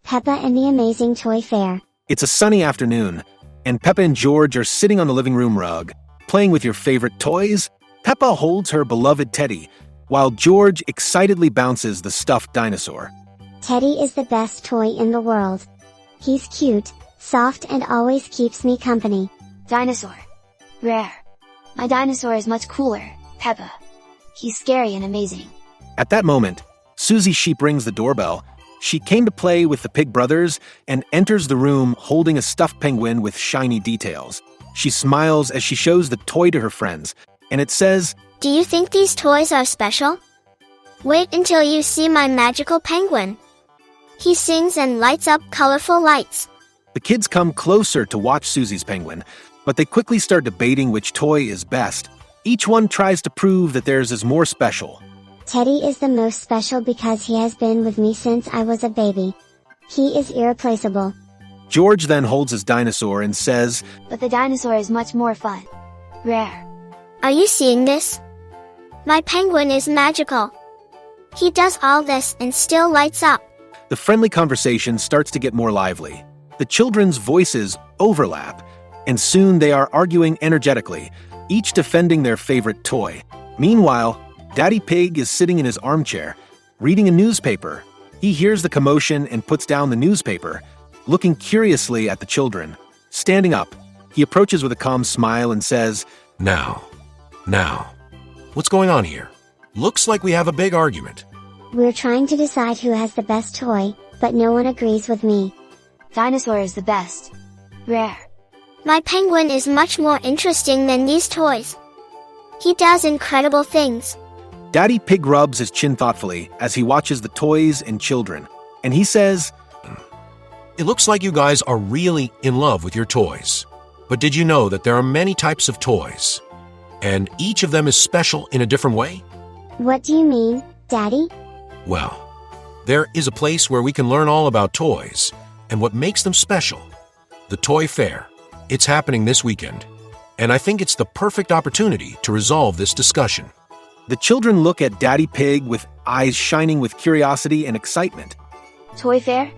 Peppa and the Amazing Toy Fair. It's a sunny afternoon, and Peppa and George are sitting on the living room rug, playing with your favorite toys. Peppa holds her beloved Teddy, while George excitedly bounces the stuffed dinosaur. Teddy is the best toy in the world. He's cute, soft, and always keeps me company. Dinosaur. Rare. My dinosaur is much cooler, Peppa. He's scary and amazing. At that moment, Susie Sheep rings the doorbell. She came to play with the Pig brothers and enters the room holding a stuffed penguin with shiny details. She smiles as she shows the toy to her friends, and it says, "Do you think these toys are special? Wait until you see my magical penguin. He sings and lights up colorful lights." The kids come closer to watch Susie's penguin, but they quickly start debating which toy is best. Each one tries to prove that theirs is more special. Teddy is the most special because he has been with me since I was a baby. He is irreplaceable. George then holds his dinosaur and says, But the dinosaur is much more fun. Rare. Are you seeing this? My penguin is magical. He does all this and still lights up. The friendly conversation starts to get more lively. The children's voices overlap, and soon they are arguing energetically, each defending their favorite toy. Meanwhile, Daddy Pig is sitting in his armchair, reading a newspaper. He hears the commotion and puts down the newspaper, looking curiously at the children. Standing up, he approaches with a calm smile and says, Now, what's going on here? Looks like we have a big argument. We're trying to decide who has the best toy, but no one agrees with me. Dinosaur is the best. Rare. My penguin is much more interesting than these toys. He does incredible things. Daddy Pig rubs his chin thoughtfully as he watches the toys and children, and he says, It looks like you guys are really in love with your toys. But did you know that there are many types of toys? And each of them is special in a different way? What do you mean, Daddy? Well, there is a place where we can learn all about toys and what makes them special. The Toy Fair. It's happening this weekend, and I think it's the perfect opportunity to resolve this discussion. The children look at Daddy Pig with eyes shining with curiosity and excitement. Toy fair?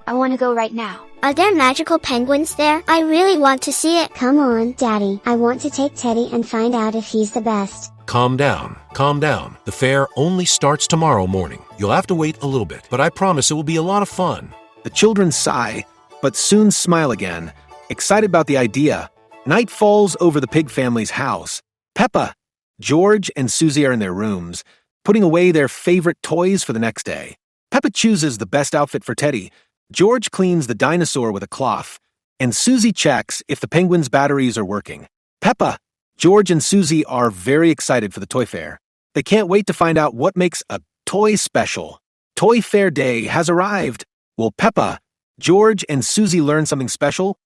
I want to go right now. Are there magical penguins there? I really want to see it. Come on, Daddy. I want to take Teddy and find out if he's the best. Calm down. The fair only starts tomorrow morning. You'll have to wait a little bit, but I promise it will be a lot of fun. The children sigh, but soon smile again, excited about the idea. Night falls over the Pig family's house. Peppa, George, and Susie are in their rooms, putting away their favorite toys for the next day. Peppa chooses the best outfit for Teddy. George cleans the dinosaur with a cloth, and Susie checks if the penguin's batteries are working. Peppa, George, and Susie are very excited for the toy fair. They can't wait to find out what makes a toy special. Toy Fair Day has arrived. Will Peppa, George, and Susie learn something special?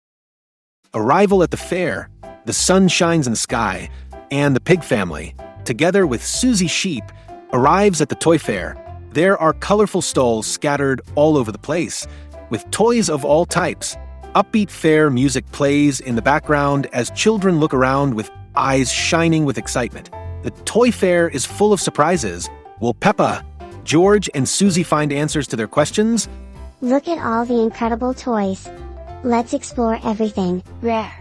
Arrival at the fair. The sun shines in the sky, and the Pig family, together with Susie Sheep, arrives at the toy fair. There are colorful stalls scattered all over the place, with toys of all types. Upbeat fair music plays in the background as children look around with eyes shining with excitement. The toy fair is full of surprises. Will Peppa, George, and Susie find answers to their questions? Look at all the incredible toys. Let's explore everything. Rare.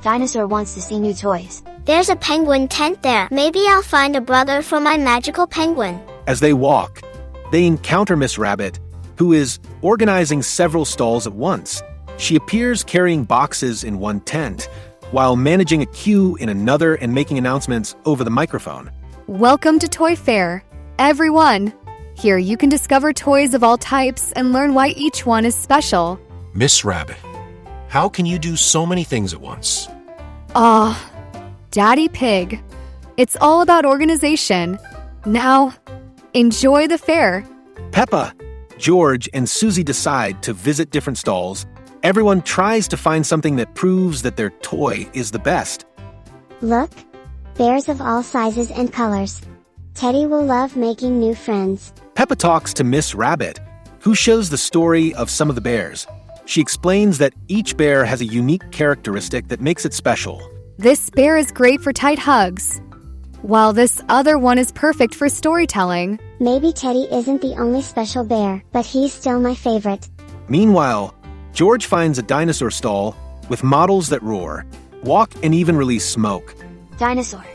Dinosaur wants to see new toys. There's a penguin tent there. Maybe I'll find a brother for my magical penguin. As they walk, they encounter Miss Rabbit, who is organizing several stalls at once. She appears carrying boxes in one tent, while managing a queue in another and making announcements over the microphone. Welcome to Toy Fair, everyone. Here you can discover toys of all types and learn why each one is special. Miss Rabbit, how can you do so many things at once? Daddy Pig. It's all about organization. Now, enjoy the fair. Peppa, George, and Susie decide to visit different stalls. Everyone tries to find something that proves that their toy is the best. Look, bears of all sizes and colors. Teddy will love making new friends. Peppa talks to Miss Rabbit, who shows the story of some of the bears. She explains that each bear has a unique characteristic that makes it special. This bear is great for tight hugs, while this other one is perfect for storytelling. Maybe Teddy isn't the only special bear, but he's still my favorite. Meanwhile, George finds a dinosaur stall with models that roar, walk, and even release smoke. Dinosaur.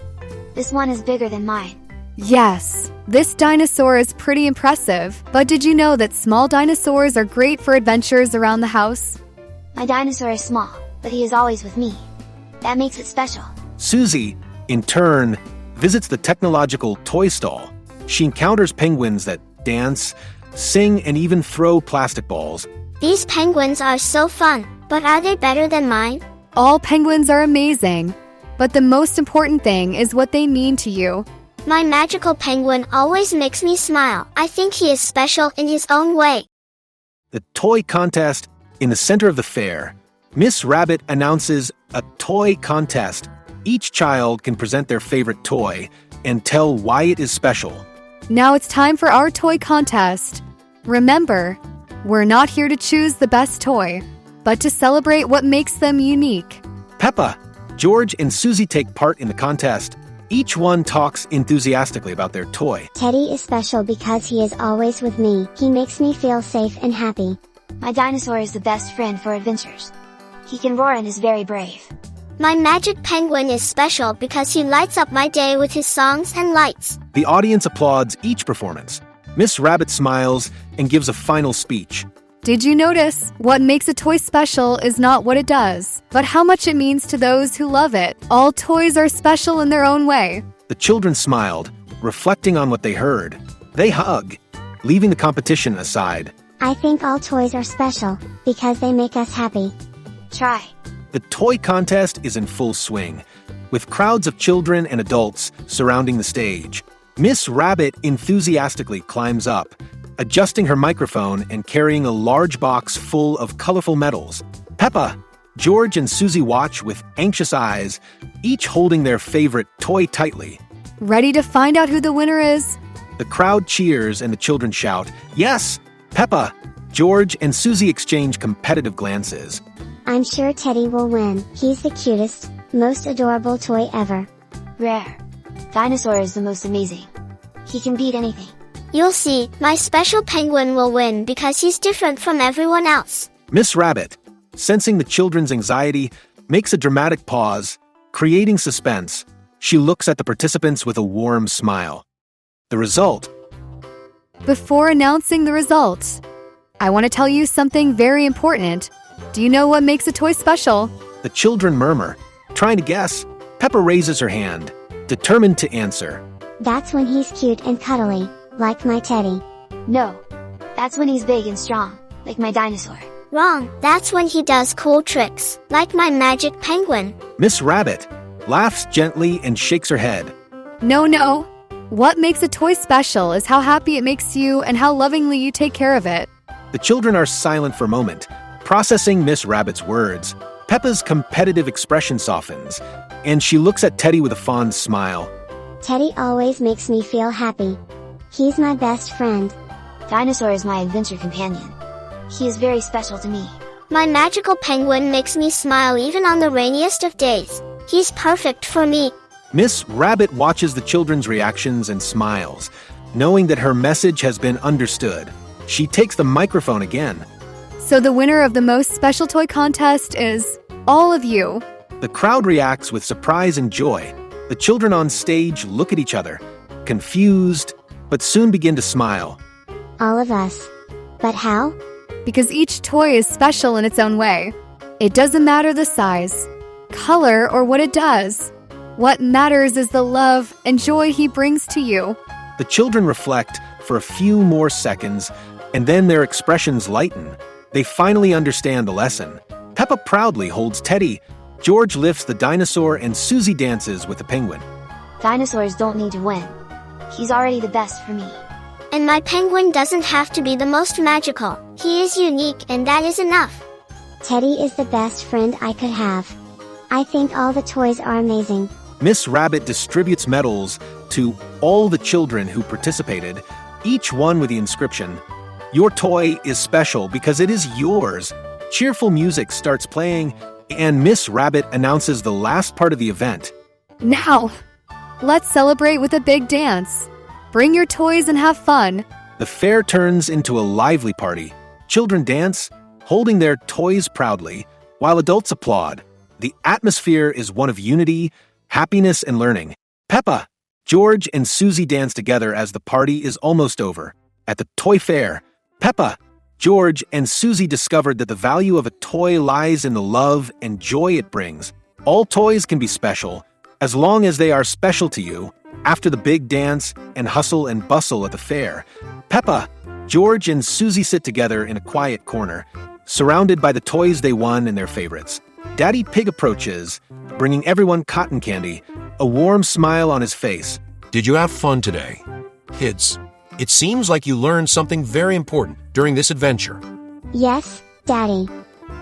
This one is bigger than mine. Yes, this dinosaur is pretty impressive, but did you know that small dinosaurs are great for adventures around the house? My dinosaur is small, but he is always with me. That makes it special. Susie, in turn, visits the technological toy stall. She encounters penguins that dance, sing, and even throw plastic balls. These penguins are so fun, but are they better than mine? All penguins are amazing, but the most important thing is what they mean to you. My magical penguin always makes me smile. I think he is special in his own way. The toy contest in the center of the fair. Miss Rabbit announces a toy contest. Each child can present their favorite toy and tell why it is special. Now it's time for our toy contest. Remember, we're not here to choose the best toy, but to celebrate what makes them unique. Peppa, George, and Susie take part in the contest. Each one talks enthusiastically about their toy. Teddy is special because he is always with me. He makes me feel safe and happy. My dinosaur is the best friend for adventures. He can roar and is very brave. My magic penguin is special because he lights up my day with his songs and lights. The audience applauds each performance. Miss Rabbit smiles and gives a final speech. Did you notice? What makes a toy special is not what it does, but how much it means to those who love it. All toys are special in their own way. The children smiled, reflecting on what they heard. They hug, leaving the competition aside. I think all toys are special because they make us happy. Try. The toy contest is in full swing, with crowds of children and adults surrounding the stage. Miss Rabbit enthusiastically climbs up, adjusting her microphone and carrying a large box full of colorful medals. Peppa, George, and Susie watch with anxious eyes, each holding their favorite toy tightly. Ready to find out who the winner is? The crowd cheers and the children shout, "Yes!" Peppa, George, and Susie exchange competitive glances. I'm sure Teddy will win. He's the cutest, most adorable toy ever. Rare. Dinosaur is the most amazing. He can beat anything. You'll see, my special penguin will win because he's different from everyone else. Miss Rabbit, sensing the children's anxiety, makes a dramatic pause, creating suspense. She looks at the participants with a warm smile. The result. Before announcing the results, I want to tell you something very important. Do you know what makes a toy special? The children murmur, trying to guess. Peppa raises her hand, determined to answer. That's when he's cute and cuddly, like my Teddy. No. That's when he's big and strong, like my dinosaur. Wrong, that's when he does cool tricks, like my magic penguin. Miss Rabbit laughs gently and shakes her head. No. What makes a toy special is how happy it makes you and how lovingly you take care of it. The children are silent for a moment, processing Miss Rabbit's words. Peppa's competitive expression softens, and she looks at Teddy with a fond smile. Teddy always makes me feel happy. He's my best friend. Dinosaur is my adventure companion. He is very special to me. My magical penguin makes me smile even on the rainiest of days. He's perfect for me. Miss Rabbit watches the children's reactions and smiles, knowing that her message has been understood. She takes the microphone again. So the winner of the most special toy contest is all of you. The crowd reacts with surprise and joy. The children on stage look at each other, confused, but soon begin to smile. All of us. But how? Because each toy is special in its own way. It doesn't matter the size, color, or what it does. What matters is the love and joy he brings to you. The children reflect for a few more seconds, and then their expressions lighten. They finally understand the lesson. Peppa proudly holds Teddy. George lifts the dinosaur and Susie dances with the penguin. Dinosaurs don't need to win. He's already the best for me. And my penguin doesn't have to be the most magical. He is unique and that is enough. Teddy is the best friend I could have. I think all the toys are amazing. Miss Rabbit distributes medals to all the children who participated, each one with the inscription, "Your toy is special because it is yours." Cheerful music starts playing, and Miss Rabbit announces the last part of the event. Now, let's celebrate with a big dance. Bring your toys and have fun. The fair turns into a lively party. Children dance, holding their toys proudly, while adults applaud. The atmosphere is one of unity, happiness, and learning. Peppa, George, and Susie dance together as the party is almost over. At the toy fair, Peppa, George, and Susie discovered that the value of a toy lies in the love and joy it brings. All toys can be special, as long as they are special to you. After the big dance and hustle and bustle at the fair, Peppa, George, and Susie sit together in a quiet corner, surrounded by the toys they won and their favorites. Daddy Pig approaches, bringing everyone cotton candy, a warm smile on his face. Did you have fun today? Kids, it seems like you learned something very important during this adventure. Yes, Daddy.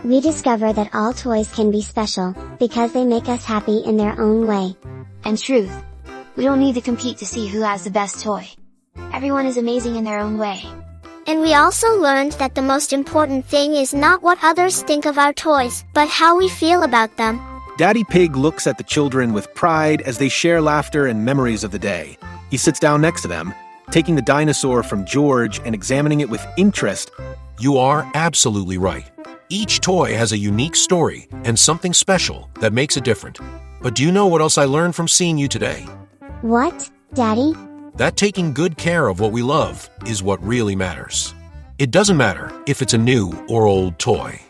We discover that all toys can be special, because they make us happy in their own way. And truth. We don't need to compete to see who has the best toy. Everyone is amazing in their own way. And we also learned that the most important thing is not what others think of our toys, but how we feel about them. Daddy Pig looks at the children with pride as they share laughter and memories of the day. He sits down next to them, taking the dinosaur from George and examining it with interest. You are absolutely right. Each toy has a unique story and something special that makes it different. But do you know what else I learned from seeing you today? What, Daddy? That taking good care of what we love is what really matters. It doesn't matter if it's a new or old toy,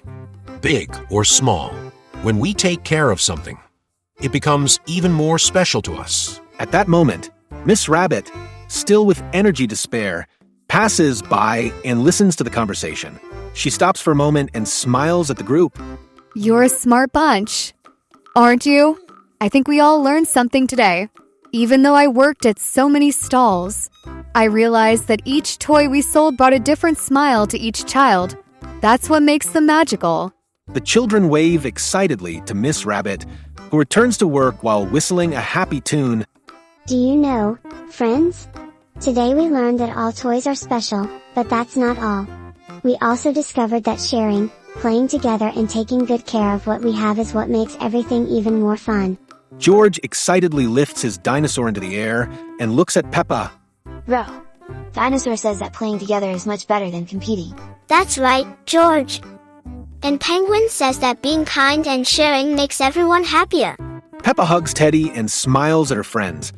big or small. When we take care of something, it becomes even more special to us. At that moment, Miss Rabbit, still with energy to spare, passes by and listens to the conversation. She stops for a moment and smiles at the group. You're a smart bunch, aren't you? I think we all learned something today. Even though I worked at so many stalls, I realized that each toy we sold brought a different smile to each child. That's what makes them magical. The children wave excitedly to Miss Rabbit, who returns to work while whistling a happy tune. Do you know, friends? Today we learned that all toys are special, but that's not all. We also discovered that sharing, playing together and taking good care of what we have is what makes everything even more fun. George excitedly lifts his dinosaur into the air and looks at Peppa. Bro, Dinosaur says that playing together is much better than competing. That's right, George. And Penguin says that being kind and sharing makes everyone happier. Peppa hugs Teddy and smiles at her friends.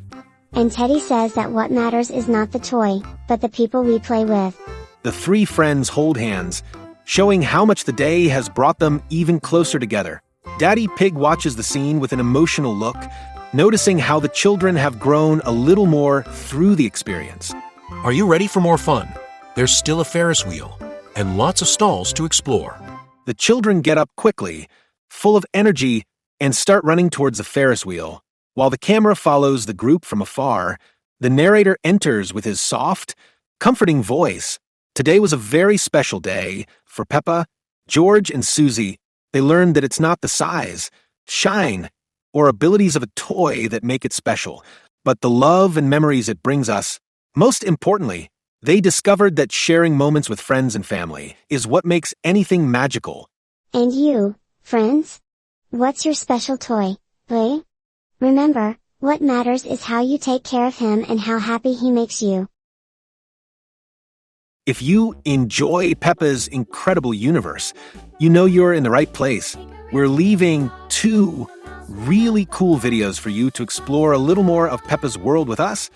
And Teddy says that what matters is not the toy, but the people we play with. The three friends hold hands, showing how much the day has brought them even closer together. Daddy Pig watches the scene with an emotional look, noticing how the children have grown a little more through the experience. Are you ready for more fun? There's still a Ferris wheel and lots of stalls to explore. The children get up quickly, full of energy, and start running towards the Ferris wheel. While the camera follows the group from afar, the narrator enters with his soft, comforting voice. Today was a very special day for Peppa, George, and Susie. They learned that it's not the size, shine, or abilities of a toy that make it special, but the love and memories it brings us. Most importantly, they discovered that sharing moments with friends and family is what makes anything magical. And you, friends? What's your special toy, eh? Remember, what matters is how you take care of him and how happy he makes you. If you enjoy Peppa's incredible universe, you know you're in the right place. We're leaving 2 really cool videos for you to explore a little more of Peppa's world with us.